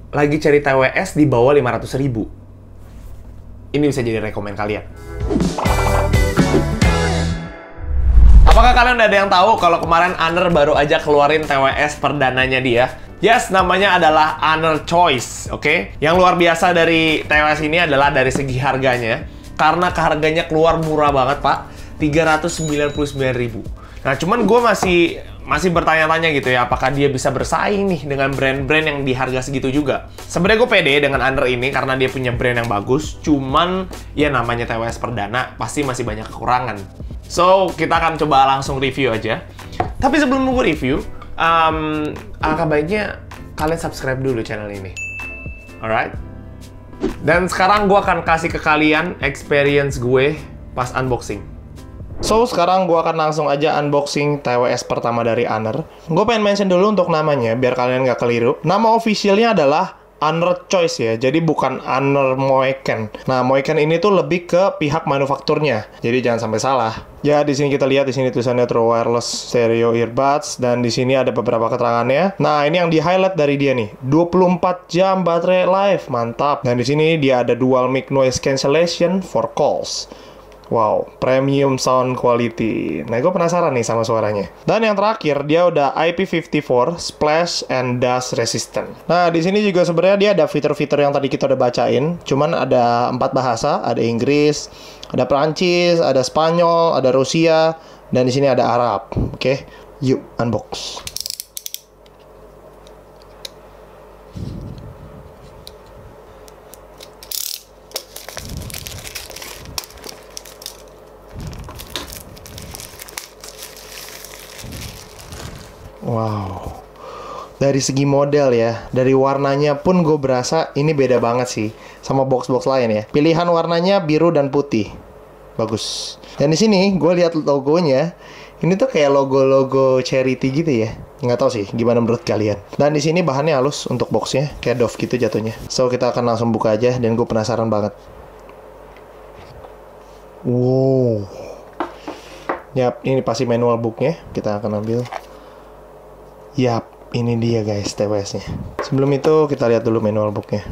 lagi cari TWS di bawah 500.000, ini bisa jadi rekomen kalian. Apakah kalian udah ada yang tahu kalau kemarin Honor baru aja keluarin TWS perdananya dia? Yes, namanya adalah Honor Choice, oke? Yang luar biasa dari TWS ini adalah dari segi harganya. Karena harganya keluar murah banget, Pak. 399.000. Nah, cuman gue masih bertanya-tanya gitu ya, apakah dia bisa bersaing nih dengan brand-brand yang di harga segitu juga. Sebenarnya gue pede dengan Honor ini karena dia punya brand yang bagus, cuman ya namanya TWS perdana pasti masih banyak kekurangan. So, kita akan coba langsung review aja. Tapi sebelum nunggu review, alangkah baiknya kalian subscribe dulu channel ini. Alright? Dan sekarang gue akan kasih ke kalian experience gue pas unboxing. So, sekarang gue akan langsung aja unboxing TWS pertama dari Honor. Gue pengen mention dulu untuk namanya, biar kalian nggak keliru. Nama officialnya adalah Honor Choice ya, jadi bukan Honor Moeken. Nah, Moeken ini tuh lebih ke pihak manufakturnya, jadi jangan sampai salah. Ya, di sini kita lihat di sini tulisannya True Wireless Stereo Earbuds, dan di sini ada beberapa keterangannya. Nah, ini yang di highlight dari dia nih, 24 jam baterai life, mantap. Dan di sini dia ada dual mic noise cancellation for calls. Wow, premium sound quality. Nah, gue penasaran nih sama suaranya. Dan yang terakhir, dia udah IP54 splash and dust resistant. Nah, di sini juga sebenarnya dia ada fitur-fitur yang tadi kita udah bacain. Cuman ada 4 bahasa, ada Inggris, ada Perancis, ada Spanyol, ada Rusia, dan di sini ada Arab. Oke, yuk unbox. Wow, dari segi model ya, dari warnanya pun gue berasa ini beda banget sih sama box-box lain ya. Pilihan warnanya biru dan putih, bagus. Dan di sini gue lihat logonya, ini tuh kayak logo-logo charity gitu ya. Nggak tahu sih gimana menurut kalian. Dan di sini bahannya halus untuk boxnya, kayak doff gitu jatuhnya. So kita akan langsung buka aja, dan gue penasaran banget. Wow, yap, ini pasti manual booknya. Kita akan ambil. Yap, ini dia guys TWS-nya. Sebelum itu kita lihat dulu manual book-nya.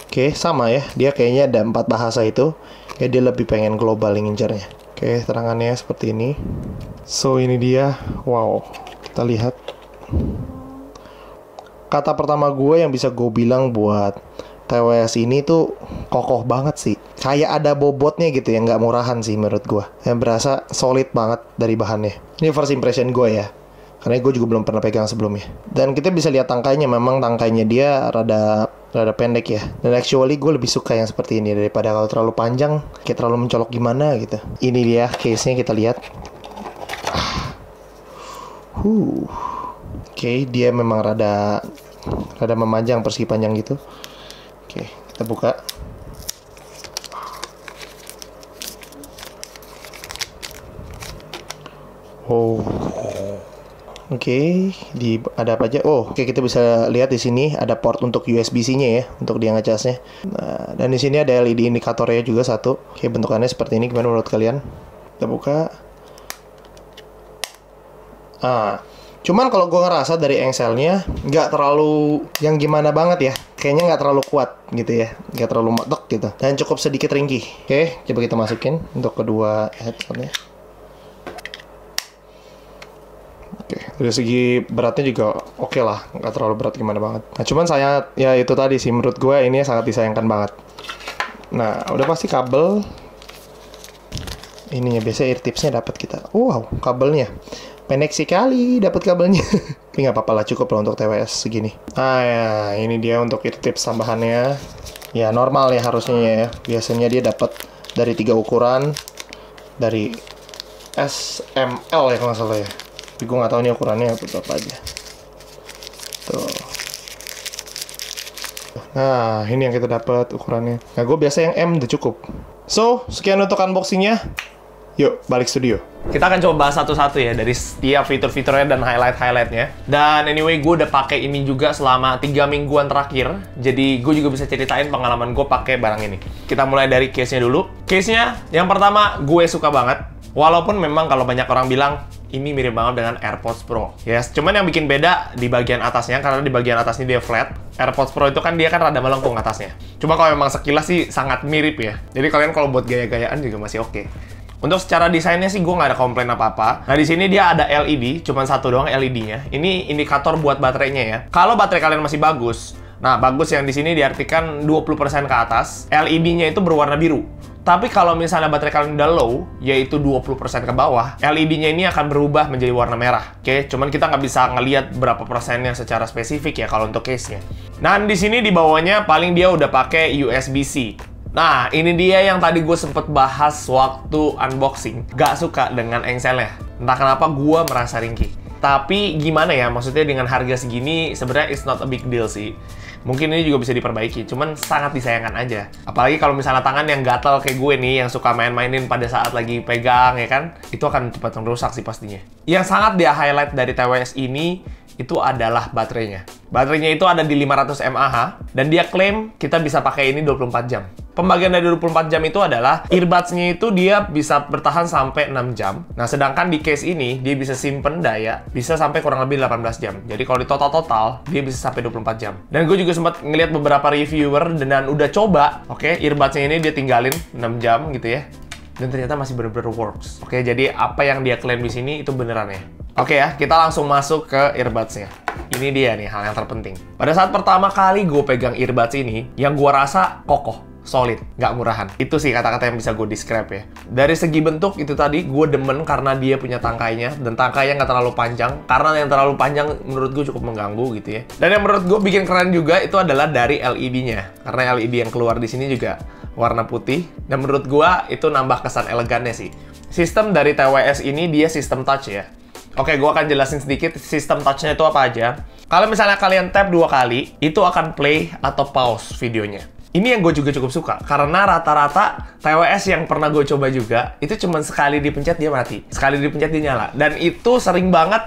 Oke, sama ya. Dia kayaknya ada 4 bahasa itu. Ya, dia lebih pengen global ngincernya. Oke, terangannya seperti ini. So, ini dia. Wow, kita lihat. Kata pertama gue yang bisa gue bilang buat TWS ini tuh kokoh banget sih. Kayak ada bobotnya gitu ya, nggak murahan sih menurut gue. Yang berasa solid banget dari bahannya. Ini first impression gue ya. Karena gue juga belum pernah pegang sebelumnya. Dan kita bisa lihat tangkainya, memang tangkainya dia rada pendek ya. Dan actually gue lebih suka yang seperti ini daripada kalau terlalu panjang, kayak terlalu mencolok gimana gitu. Ini dia case-nya, kita lihat. Oke, dia memang rada memanjang, persegi panjang gitu. Oke, kita buka. Oke, ada apa aja? Oh, oke, kita bisa lihat di sini ada port untuk USB-C-nya ya, untuk dia ngecasnya. Nah, dan di sini ada LED indikatornya juga satu. Oke, bentukannya seperti ini. Gimana menurut kalian? Kita buka. Cuman kalau gue ngerasa dari engselnya nggak terlalu yang gimana banget ya. Kayaknya nggak terlalu kuat gitu ya, nggak terlalu meledak gitu. Dan cukup sedikit ringkih. Oke, coba kita masukin untuk kedua headphone-nya. Oke, dari segi beratnya juga oke lah, nggak terlalu berat gimana banget. Nah, cuman saya, ya itu tadi sih, menurut gue ini sangat disayangkan banget. Nah, udah pasti kabel. Ininya, biasanya ear tipsnya dapat kita. Wow, kabelnya. Pendek sekali dapat kabelnya. Tapi nggak apa-apa lah, cukup lah untuk TWS segini. Ya, ini dia untuk ear tips tambahannya. Ya, normal ya harusnya ya. Biasanya dia dapat dari 3 ukuran. Dari SML ya kalau nggak salah ya. Tapi gue nggak tahu nih ukurannya berapa aja. Tuh. Nah, ini yang kita dapat ukurannya. Nah, gue biasa yang M udah cukup. So, sekian untuk unboxingnya. Yuk, balik studio. Kita akan coba bahas satu-satu ya, dari setiap fitur-fiturnya dan highlight-highlightnya. Dan anyway, gue udah pakai ini juga selama 3 mingguan terakhir. Jadi, gue juga bisa ceritain pengalaman gue pakai barang ini. Kita mulai dari case-nya dulu. Case-nya, yang pertama, gue suka banget. Walaupun memang kalau banyak orang bilang, ini mirip banget dengan AirPods Pro. Yes, cuman yang bikin beda di bagian atasnya, karena di bagian atas ini dia flat. AirPods Pro itu kan dia kan rada melengkung atasnya. Cuma kalau memang sekilas sih sangat mirip ya. Jadi kalian kalau buat gaya-gayaan juga masih oke. Untuk secara desainnya sih gue nggak ada komplain apa-apa. Nah di sini dia ada LED, cuman satu doang LED-nya. Ini indikator buat baterainya ya. Kalau baterai kalian masih bagus, nah bagus yang di sini diartikan 20% ke atas, LED-nya itu berwarna biru. Tapi kalau misalnya baterai kalian udah low, yaitu 20% ke bawah, LED-nya ini akan berubah menjadi warna merah. Oke, cuman kita nggak bisa ngelihat berapa persennya secara spesifik ya kalau untuk case-nya. Nah di sini di bawahnya paling dia udah pakai USB-C. Nah, ini dia yang tadi gue sempet bahas waktu unboxing. Gak suka dengan engselnya. Entah kenapa gue merasa ringkih. Tapi gimana ya, maksudnya dengan harga segini, sebenarnya it's not a big deal sih. Mungkin ini juga bisa diperbaiki, cuman sangat disayangkan aja. Apalagi kalau misalnya tangan yang gatal kayak gue nih, yang suka main-mainin pada saat lagi pegang, ya kan? Itu akan cepat merusak sih pastinya. Yang sangat dia highlight dari TWS ini, itu adalah baterainya. Baterainya itu ada di 500 mAh, dan dia klaim kita bisa pakai ini 24 jam. Pembagian dari 24 jam itu adalah earbuds-nya itu dia bisa bertahan sampai 6 jam. Nah, sedangkan di case ini, dia bisa simpen daya, bisa sampai kurang lebih 18 jam. Jadi kalau di total, dia bisa sampai 24 jam. Dan gue juga sempat ngeliat beberapa reviewer dan udah coba, oke, earbuds-nya ini dia tinggalin 6 jam gitu ya. Dan ternyata masih bener-bener works. Oke, jadi apa yang dia klaim di sini itu beneran ya. Oke ya, kita langsung masuk ke earbuds-nya. Ini dia nih hal yang terpenting. Pada saat pertama kali gue pegang earbuds ini, yang gue rasa kokoh, solid, nggak murahan. Itu sih kata-kata yang bisa gue describe ya. Dari segi bentuk itu tadi, gue demen karena dia punya tangkainya, dan tangkainya nggak terlalu panjang. Karena yang terlalu panjang menurut gue cukup mengganggu gitu ya. Dan yang menurut gue bikin keren juga itu adalah dari LED-nya. Karena LED yang keluar di sini juga warna putih. Dan menurut gue itu nambah kesan elegannya sih. Sistem dari TWS ini dia sistem touch ya. Oke, gue akan jelasin sedikit sistem touch-nya itu apa aja. Kalau misalnya kalian tap 2 kali, itu akan play atau pause videonya. Ini yang gue juga cukup suka, karena rata-rata TWS yang pernah gue coba juga, itu cuma sekali dipencet dia mati, sekali dipencet dia nyala. Dan itu sering banget,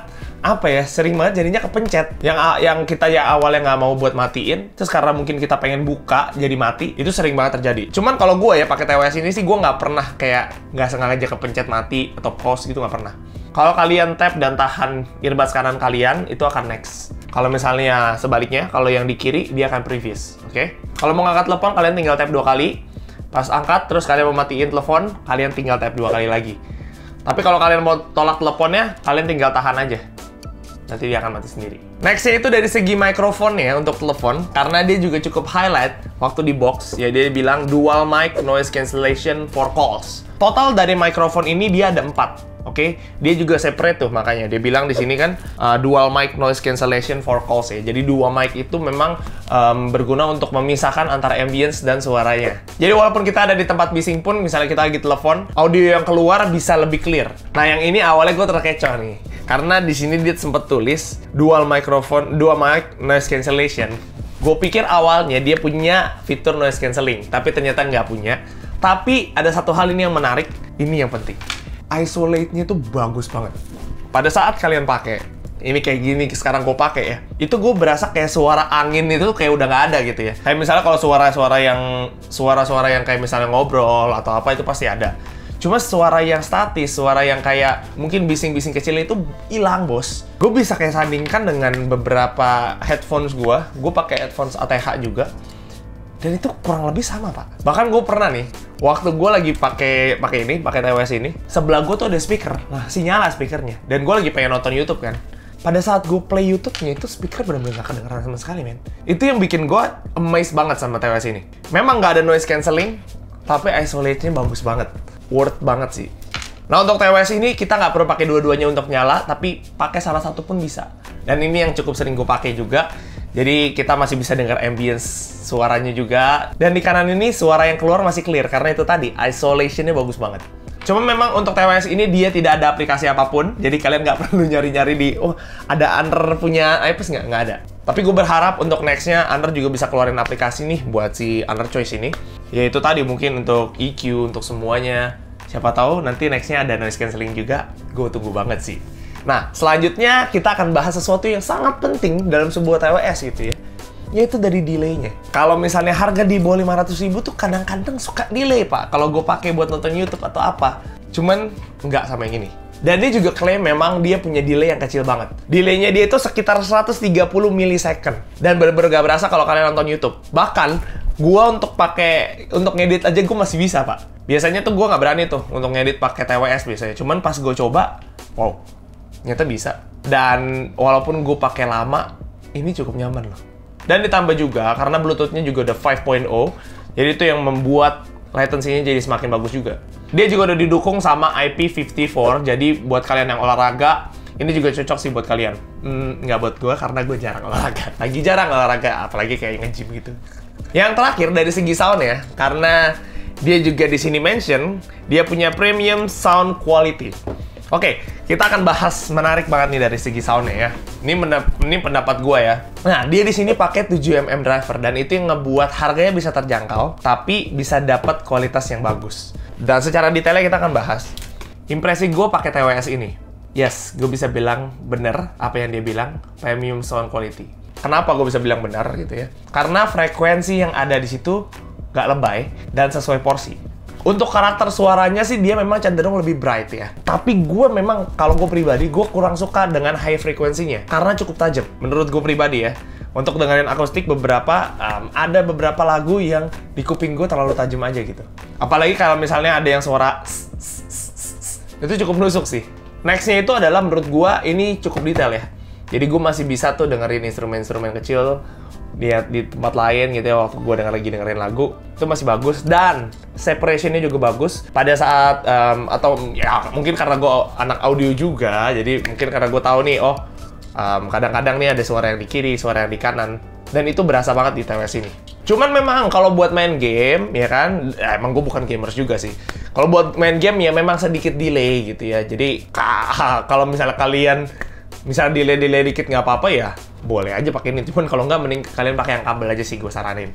sering banget jadinya kepencet. Yang kita ya awalnya nggak mau buat matiin, terus karena mungkin kita pengen buka jadi mati, itu sering banget terjadi. Cuman kalau gue ya pakai TWS ini sih gue nggak pernah kayak nggak sengaja kepencet mati atau pause gitu, nggak pernah. Kalau kalian tap dan tahan earbuds kanan kalian, itu akan next. Kalau misalnya sebaliknya, kalau yang di kiri, dia akan previous. Oke? Kalau mau ngangkat telepon, kalian tinggal tap 2 kali. Pas angkat, terus kalian mau matiin telepon, kalian tinggal tap 2 kali lagi. Tapi kalau kalian mau tolak teleponnya, kalian tinggal tahan aja. Nanti dia akan mati sendiri. Nextnya itu dari segi mikrofon ya untuk telepon, karena dia juga cukup highlight waktu di box. Ya dia bilang dual mic noise cancellation for calls. Total dari mikrofon ini dia ada 4. Oke, dia juga separate tuh, makanya dia bilang di sini kan dual mic noise cancellation for calls ya. Jadi dua mic itu memang berguna untuk memisahkan antara ambience dan suaranya. Jadi walaupun kita ada di tempat bising pun, misalnya kita lagi telepon, audio yang keluar bisa lebih clear. Nah yang ini awalnya gue terkecoh nih, karena di sini dia sempat tulis dual mic noise cancellation. Gue pikir awalnya dia punya fitur noise cancelling, tapi ternyata nggak punya. Tapi ada satu hal ini yang menarik, ini yang penting. Isolate-nya tuh bagus banget. Pada saat kalian pakai, ini kayak gini sekarang gue pakai ya, itu gue berasa kayak suara angin itu kayak udah nggak ada gitu ya. Kayak misalnya kalau suara-suara yang kayak misalnya ngobrol atau apa itu pasti ada. Cuma suara yang statis, suara yang kayak mungkin bising-bising kecil itu hilang, bos. Gue bisa kayak sandingkan dengan beberapa headphones gue pakai headphones ATH juga. Dan itu kurang lebih sama, Pak. Bahkan gue pernah nih, waktu gue lagi pakai TWS ini, sebelah gue tuh ada speaker. Nah, nyala speakernya. Dan gue lagi pengen nonton YouTube kan. Pada saat gue play YouTube-nya, itu speaker benar-benar gak kedengeran sama sekali, men. Itu yang bikin gue amazed banget sama TWS ini. Memang gak ada noise cancelling, tapi isolate-nya bagus banget. Worth banget sih. Nah, untuk TWS ini kita nggak perlu pakai dua-duanya untuk nyala, tapi pakai salah satu pun bisa. Dan ini yang cukup sering gue pakai juga. Jadi kita masih bisa dengar ambience suaranya juga. Dan di kanan ini suara yang keluar masih clear, karena itu tadi, isolation-nya bagus banget. Cuma memang untuk TWS ini dia tidak ada aplikasi apapun, jadi kalian nggak perlu nyari-nyari di, ada Anner punya iPads nggak ada. Tapi gue berharap untuk next-nya Anner juga bisa keluarin aplikasi nih buat si Anner Choice ini. Yaitu tadi mungkin untuk EQ, untuk semuanya. Siapa tahu nanti next-nya ada noise cancelling juga, gue tunggu banget sih. Nah, selanjutnya kita akan bahas sesuatu yang sangat penting dalam sebuah TWS gitu ya. Yaitu dari delay-nya. Kalau misalnya harga di bawah 500.000 tuh kadang-kadang suka delay, Pak. Kalau gue pakai buat nonton YouTube atau apa. Cuman nggak sama yang ini. Dan dia juga klaim memang dia punya delay yang kecil banget. Delaynya dia itu sekitar 130 milisecond. Dan bener-bener gak berasa kalau kalian nonton YouTube. Bahkan, gua untuk ngedit aja gua masih bisa, Pak. Biasanya tuh gua nggak berani tuh untuk ngedit pakai TWS biasanya. Cuman pas gue coba, wow, ternyata bisa. Dan walaupun gue pakai lama, ini cukup nyaman loh. Dan ditambah juga karena Bluetooth-nya juga udah 5.0, jadi itu yang membuat latency-nya jadi semakin bagus juga. Dia juga udah didukung sama IP54, jadi buat kalian yang olahraga, ini juga cocok sih buat kalian. Nggak buat gue karena gue jarang olahraga. Lagi jarang olahraga, apalagi kayak nge-gym gitu. Yang terakhir dari segi sound ya, karena dia juga di sini mention, dia punya premium sound quality. Oke, kita akan bahas menarik banget nih dari segi soundnya ya. Ini pendapat gue ya. Nah, dia di sini pakai 7mm driver dan itu yang ngebuat harganya bisa terjangkau, tapi bisa dapat kualitas yang bagus. Dan secara detailnya kita akan bahas. Impresi gue pakai TWS ini. Yes, gue bisa bilang bener apa yang dia bilang, premium sound quality. Kenapa gue bisa bilang benar gitu ya? Karena frekuensi yang ada di situ gak lebay dan sesuai porsi. Untuk karakter suaranya sih dia memang cenderung lebih bright ya. Tapi gue memang, kalau gue pribadi, gue kurang suka dengan high frekuensinya. Karena cukup tajam, menurut gue pribadi ya. Untuk dengerin akustik ada beberapa lagu yang di kuping gue terlalu tajam aja gitu. Apalagi kalau misalnya ada yang suara itu cukup nusuk sih. Nextnya itu adalah menurut gue ini cukup detail ya. Jadi gue masih bisa tuh dengerin instrumen-instrumen kecil di tempat lain gitu ya, waktu gue dengerin lagu itu masih bagus, dan separationnya juga bagus pada saat atau ya mungkin karena gue anak audio juga, jadi mungkin karena gue tahu nih kadang-kadang nih ada suara yang di kiri, suara yang di kanan, dan itu berasa banget di TWS ini. Cuman memang kalau buat main game ya kan, emang gue bukan gamers juga sih. Kalau buat main game ya memang sedikit delay gitu ya. Jadi kalau misalnya kalian delay dikit nggak apa-apa ya, boleh aja pakai ini. Cuman kalau nggak, mending kalian pakai yang kabel aja sih, gue saranin.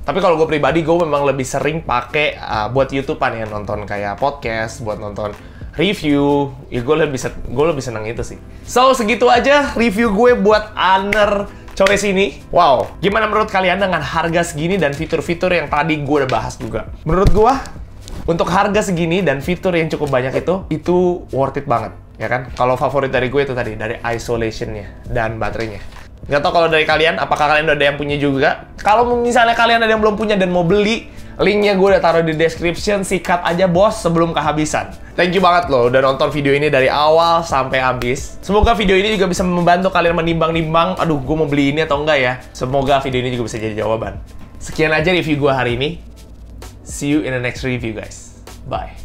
Tapi kalau gue pribadi, gue memang lebih sering pakai buat YouTube-an ya, nonton kayak podcast, buat nonton review. Ya gue lebih seneng itu sih. So, segitu aja review gue buat Honor Choice ini. Wow, gimana menurut kalian dengan harga segini dan fitur-fitur yang tadi gue udah bahas juga? Menurut gue, untuk harga segini dan fitur yang cukup banyak itu worth it banget. Ya kan? Kalau favorit dari gue itu tadi, dari isolation-nya dan baterainya. Nggak tahu kalau dari kalian, apakah kalian udah ada yang punya juga? Kalau misalnya kalian ada yang belum punya dan mau beli, linknya gue udah taruh di description. Sikat aja bos sebelum kehabisan. Thank you banget loh udah nonton video ini dari awal sampai habis. Semoga video ini juga bisa membantu kalian menimbang-nimbang, aduh gue mau beli ini atau enggak ya. Semoga video ini juga bisa jadi jawaban. Sekian aja review gue hari ini. See you in the next review guys. Bye.